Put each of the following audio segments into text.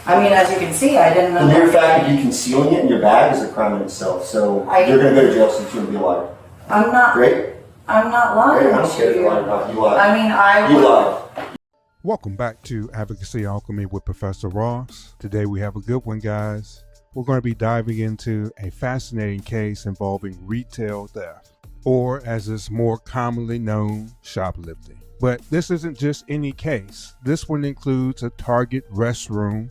I mean, as you can see, I didn't know. The mere fact of you concealing it in your bag is a crime in itself. So you're going to go to jail since you're going to be a liar. I'm not. Great. I'm not lying. Great. I don't care if you're lying or not. You lied. I mean, You lied. Welcome back to Advocacy, Alchemy with Professor Ross. Today we have a good one, guys. We're going to be diving into a fascinating case involving retail theft, or as is more commonly known, shoplifting. But this isn't just any case. This one includes a Target restroom,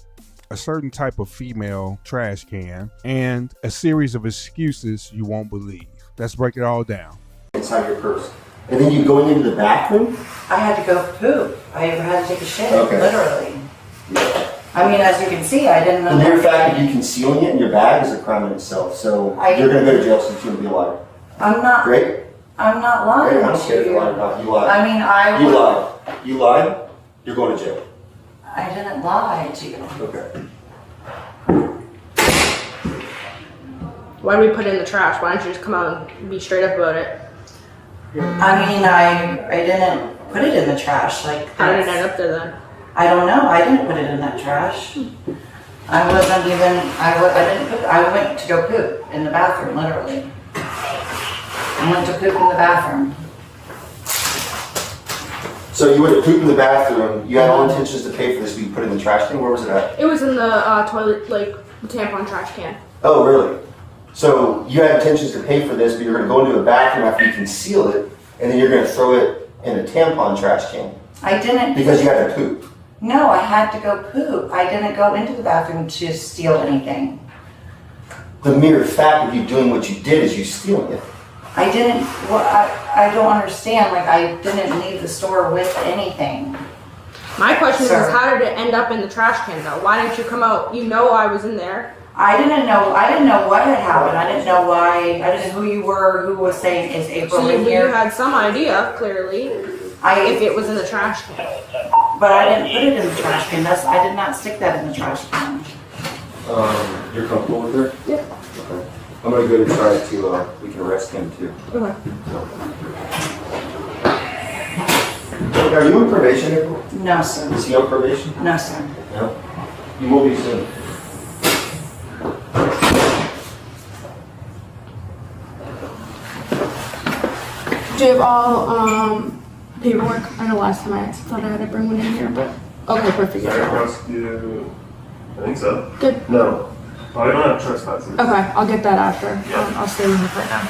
a certain type of female trash can, and a series of excuses you won't believe. Let's break it all down. Inside your purse. And then you going into the bathroom? I had to go poop. I had to take a shit, literally. Yeah. I mean, as you can see, I didn't know. The mere fact of you concealing it in your bag is a crime in itself. So you're going to go to jail since you're going to be a liar. I'm not. Great. I'm not lying. Great. I don't care if you're lying or not. You lied. I mean, You lied. You lied. You're going to jail. I didn't lie to you. Okay. Why did we put it in the trash? Why don't you just come out and be straight up about it? I mean, I didn't put it in the trash. Like, how did it end up there then? I don't know. I didn't put it in that trash. I wasn't even. I didn't put. I went to go poop in the bathroom, literally. I went to poop in the bathroom. So you went to poop in the bathroom. You had all intentions to pay for this, but you put it in the trash can. Where was it at? It was in the toilet, like the tampon trash can. Oh, really? So you had intentions to pay for this, but you're going to go into a bathroom after you conceal it, and then you're going to throw it in a tampon trash can. I didn't. Because you had to poop. No, I had to go poop. I didn't go into the bathroom to steal anything. The mere fact of you doing what you did is you stealing it. I didn't. Well, I don't understand. Like, I didn't leave the store with anything. My question is, how did it end up in the trash can though? Why didn't you come out? You know I was in there. I didn't know what had happened. I didn't know why. I didn't know who you were. Who was saying is April So in here? you had some idea, clearly, if it was in the trash can. But I didn't put it in the trash can. I did not stick that in the trash can. You're comfortable with her? Yeah. Okay. I'm going to go try to, we can arrest him too. Okay. Are you on probation, April? No, sir. Is he on probation? No, sir. No? You will be soon. Do you have all paperwork? I know last time I thought I had to bring one in here, but okay, perfect. I think so. Good. No. Oh, I don't have trespassing. Okay, I'll get that after. Yeah. I'll stay with it right now.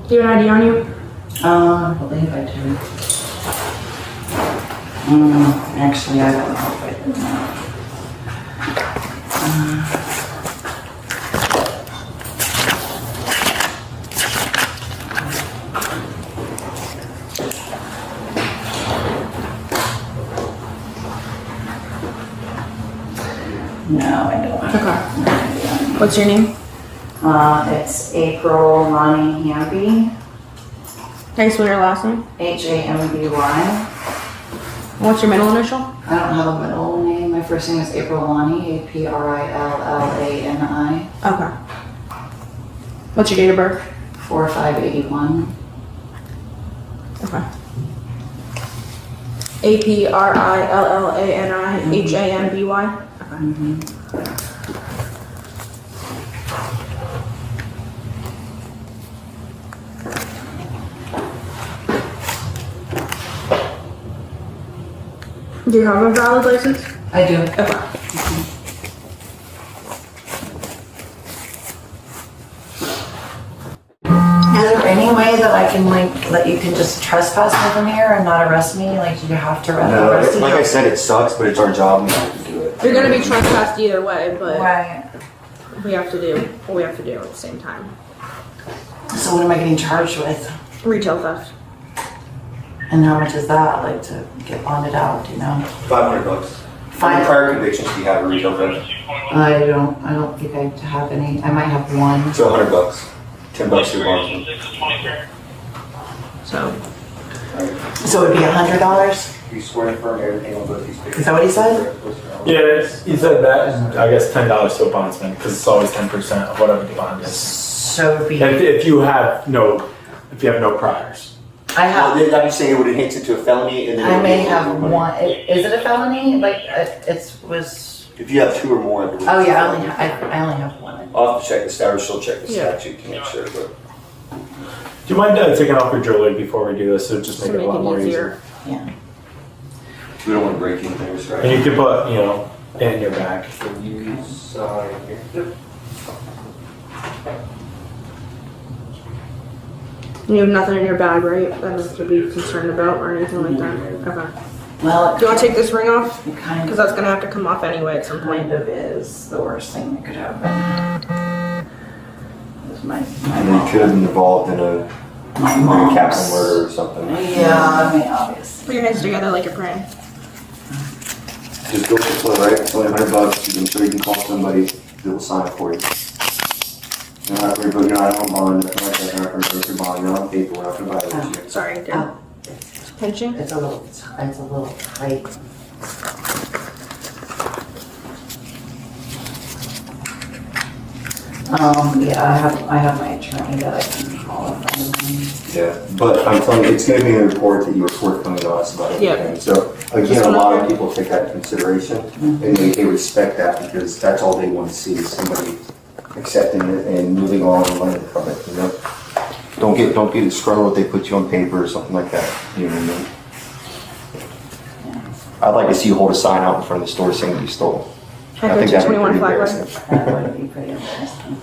Do you have an ID on you? I believe I do. Actually, I don't know if I do. No, I don't. Okay. What's your name? It's April Lonnie Hamby. Can you spell your last name? Hamby. What's your middle initial? I don't have a middle name. My first name is April Lonnie, Aprillani. Okay. What's your date of birth? 4581. Okay. Aprillani Hamby. Okay. Do you have a valid license? I do. Okay. Is there any way that I can let you can just trespass me from here and not arrest me? Like, you have to arrest me? Like I said, it sucks, but it's our job and we have to do it. You're gonna be trespassed either way, but Right. we have to do what we have to do at the same time. So what am I getting charged with? Retail theft. And how much is that, like, to get bonded out, you know? $500. How many prior convictions do you have in retail theft? I don't think I have any. I might have one. So $100. $10 to your bond. So it'd be $100? You swear and affirm everything on both these papers. Is that what he said? Yeah, he said that, and I guess $10 to a bondsman, because it's always 10% of whatever the bond is. So it would be, If you have no priors. I have, Well, I'm just saying it would enhance it to a felony and then. I may have one, is it a felony? Like, it was, If you have 2 or more, I believe. oh yeah, I only have one. I'll have to check the statute, she'll check the Yeah. statute to make sure, but. Do you mind taking off your jewelry before we do this? It'll just make it a lot more easier. Yeah. We don't want to break in things, right? And you can put, in your bag. You sign here. You have nothing in your bag, right? That has to be concerned about or anything like that? Okay. Well, Do you want to take this ring off? it kind Because that's going to have to come off anyway at some point. kind of is the worst thing that could happen. It was my And you could have been involved in a capital murder or something. Yeah, I mean, obviously. Put your hands together like you're praying. Just go to the floor, right? It's only $100. I'm sure you can call somebody that will sign it for you. You're not going to you're not on bond, nothing like that. You're not going to break your bond. You're on paper. We're not going to violate you. Sorry, again. Oh, Pinching? it's a little tight. Yeah, I have my attorney that I can call if I need. Yeah, but I'm telling you, it's going to be in the report that you report coming to us about everything. Yeah. So again, a lot of people take that into consideration, and they respect that because that's all they want to see is somebody accepting it and moving on and learning from it. You know, don't get disgruntled if they put you on paper or something like that. You know what I mean? I'd like to see you hold a sign out in front of the store saying that you stole. I go think to that'd be 21 pretty flag embarrassing. That would be pretty embarrassing.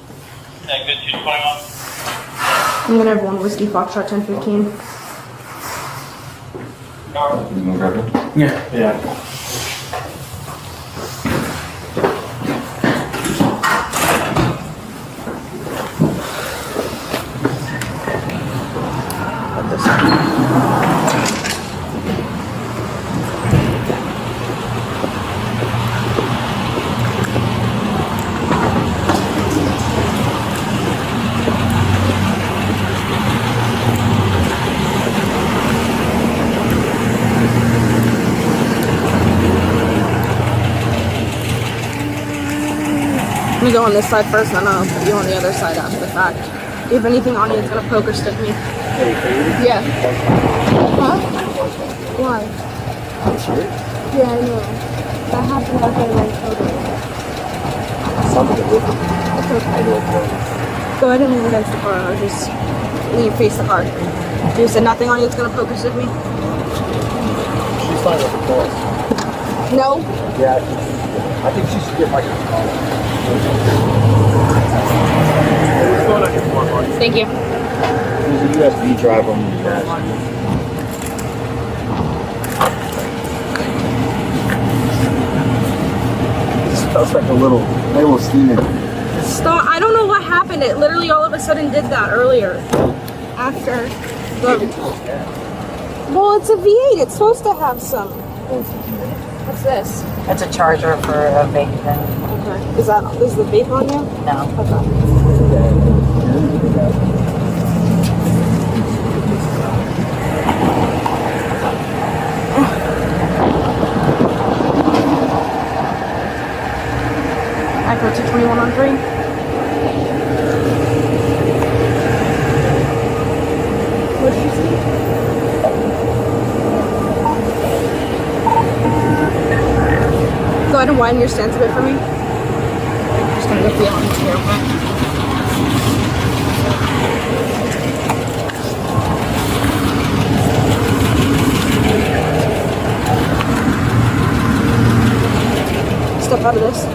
I'm going to have one whiskey Foxtrot 1015. You gonna grab it? Yeah. Let me go on this side first, and then I'll put you on the other side after the fact. If anything on you, it's gonna poke or stick me. Yeah. Huh? Why? Yeah, I know. That happened after I went over. It's okay. Go ahead and lean against the car. I'll just lean face the car. You said nothing on you that's gonna poke or stick me? She's fine with the boys. No? Yeah, I think she should get like a Thank you. There's a USB drive on the dash. It smells like a little steaming. Stop. I don't know what happened. It literally all of a sudden did that earlier. After the... Well, it's a V8. It's supposed to have some. What's this? It's a charger for a vape pen. Okay. Is the vape on you? No. Okay. I go to 21 on 3. What did you see? Go ahead and widen your stance a bit for me. I'm just gonna go feel on here, okay? Step out of this.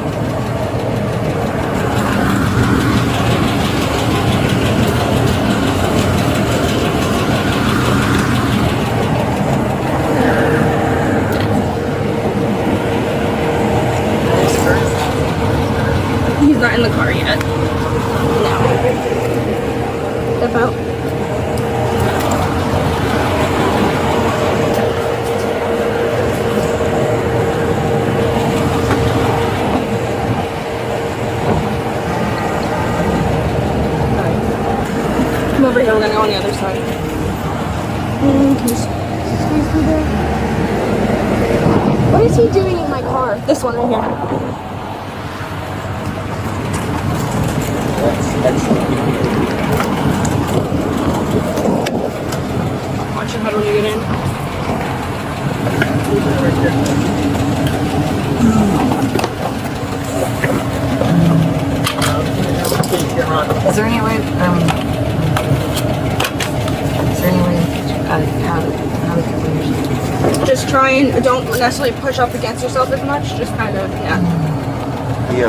He's not in the car yet. No. Step out. Come over here, we're gonna go on the other side. Can you squeeze through there? What is he doing in my car? This one right here. That's any way, how to cover yourself? Just try and don't necessarily push up against yourself as much. Just kind of, yeah. You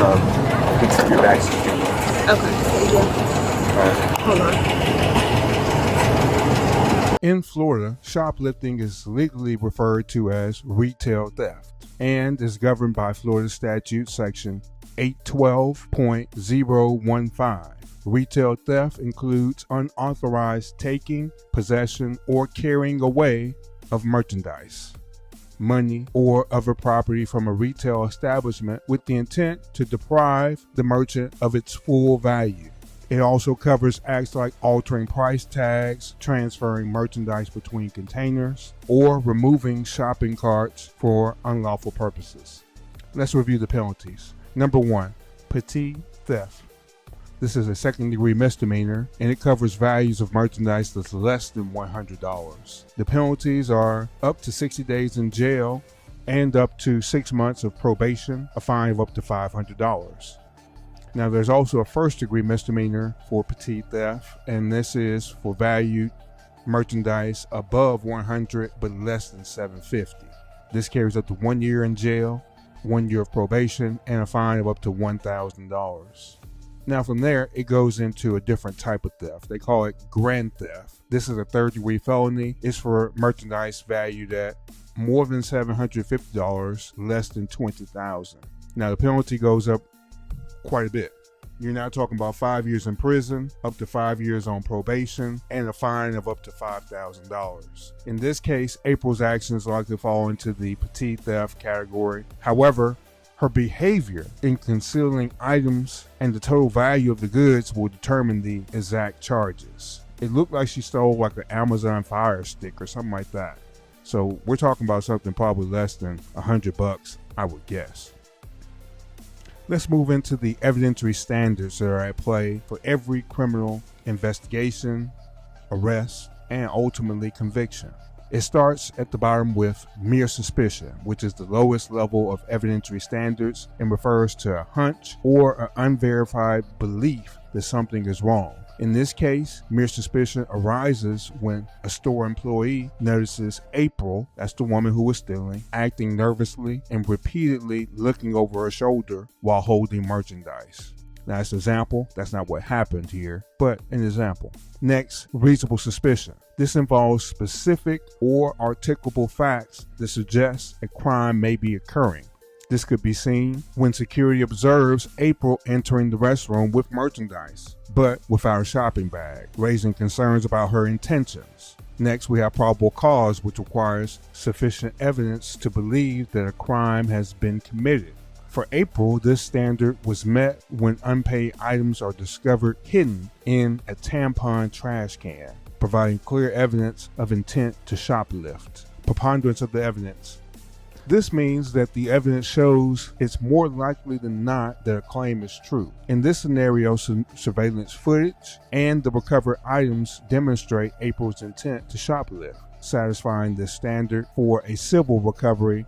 can turn your back so you can. Okay, thank you. Hold on. In Florida, shoplifting is legally referred to as retail theft and is governed by Florida Statute Section 812.015. Retail theft includes unauthorized taking, possession, or carrying away of merchandise, money, or other property from a retail establishment with the intent to deprive the merchant of its full value. It also covers acts like altering price tags, transferring merchandise between containers, or removing shopping carts for unlawful purposes. Let's review the penalties. Number 1, petty theft. This is a second-degree misdemeanor, and it covers values of merchandise that's less than $100. The penalties are up to 60 days in jail and up to 6 months of probation, a fine of up to $500. Now, there's also a first-degree misdemeanor for petty theft, and this is for valued merchandise above $100 but less than $750. This carries up to 1 year in jail, 1 year of probation, and a fine of up to $1,000. Now from there, it goes into a different type of theft. They call it grand theft. This is a third-degree felony. It's for merchandise valued at more than $750, less than $20,000. Now the penalty goes up quite a bit. You're now talking about 5 years in prison, up to 5 years on probation, and a fine of up to $5,000. In this case, April's actions likely fall into the petty theft category. However, her behavior in concealing items and the total value of the goods will determine the exact charges. It looked like she stole like an Amazon Fire Stick or something like that. So we're talking about something probably less than $100, I would guess. Let's move into the evidentiary standards that are at play for every criminal investigation, arrest, and ultimately conviction. It starts at the bottom with mere suspicion, which is the lowest level of evidentiary standards and refers to a hunch or an unverified belief that something is wrong. In this case, mere suspicion arises when a store employee notices April, that's the woman who was stealing, acting nervously and repeatedly looking over her shoulder while holding merchandise. Now, that's an example. That's not what happened here, but an example. Next, reasonable suspicion. This involves specific or articulable facts that suggest a crime may be occurring. This could be seen when security observes April entering the restroom with merchandise, but without a shopping bag, raising concerns about her intentions. Next, we have probable cause, which requires sufficient evidence to believe that a crime has been committed. For April, this standard was met when unpaid items are discovered hidden in a tampon trash can, providing clear evidence of intent to shoplift. Preponderance of the evidence. This means that the evidence shows it's more likely than not that a claim is true. In this scenario, surveillance footage and the recovered items demonstrate April's intent to shoplift, satisfying this standard for a civil recovery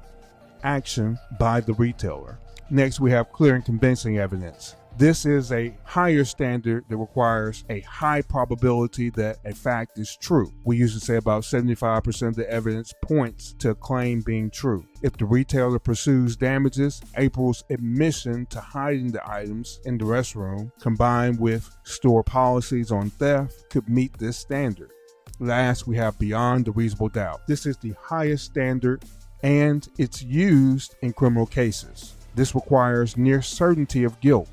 action by the retailer. Next, we have clear and convincing evidence. This is a higher standard that requires a high probability that a fact is true. We usually say about 75% of the evidence points to a claim being true. If the retailer pursues damages, April's admission to hiding the items in the restroom, combined with store policies on theft, could meet this standard. Last, we have beyond a reasonable doubt. This is the highest standard, and it's used in criminal cases. This requires near certainty of guilt.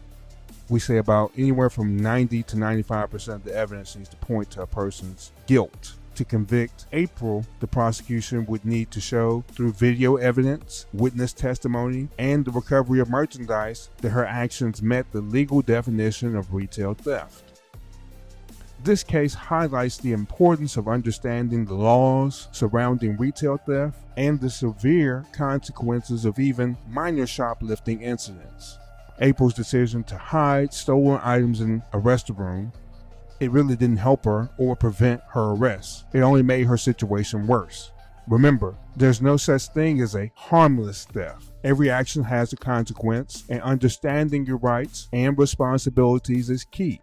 We say about anywhere from 90 to 95% of the evidence needs to point to a person's guilt. To convict April, the prosecution would need to show through video evidence, witness testimony, and the recovery of merchandise that her actions met the legal definition of retail theft. This case highlights the importance of understanding the laws surrounding retail theft and the severe consequences of even minor shoplifting incidents. April's decision to hide stolen items in a restroom, it really didn't help her or prevent her arrest. It only made her situation worse. Remember, there's no such thing as a harmless theft. Every action has a consequence, and understanding your rights and responsibilities is key.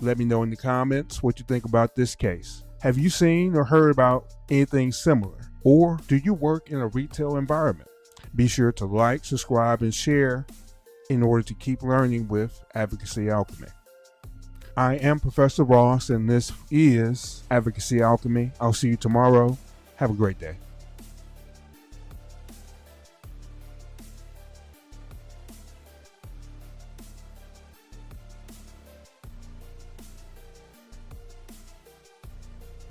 Let me know in the comments what you think about this case. Have you seen or heard about anything similar? Or do you work in a retail environment? Be sure to like, subscribe, and share in order to keep learning with Advocacy Alchemy. I am Professor Ross, and this is Advocacy Alchemy. I'll see you tomorrow. Have a great day.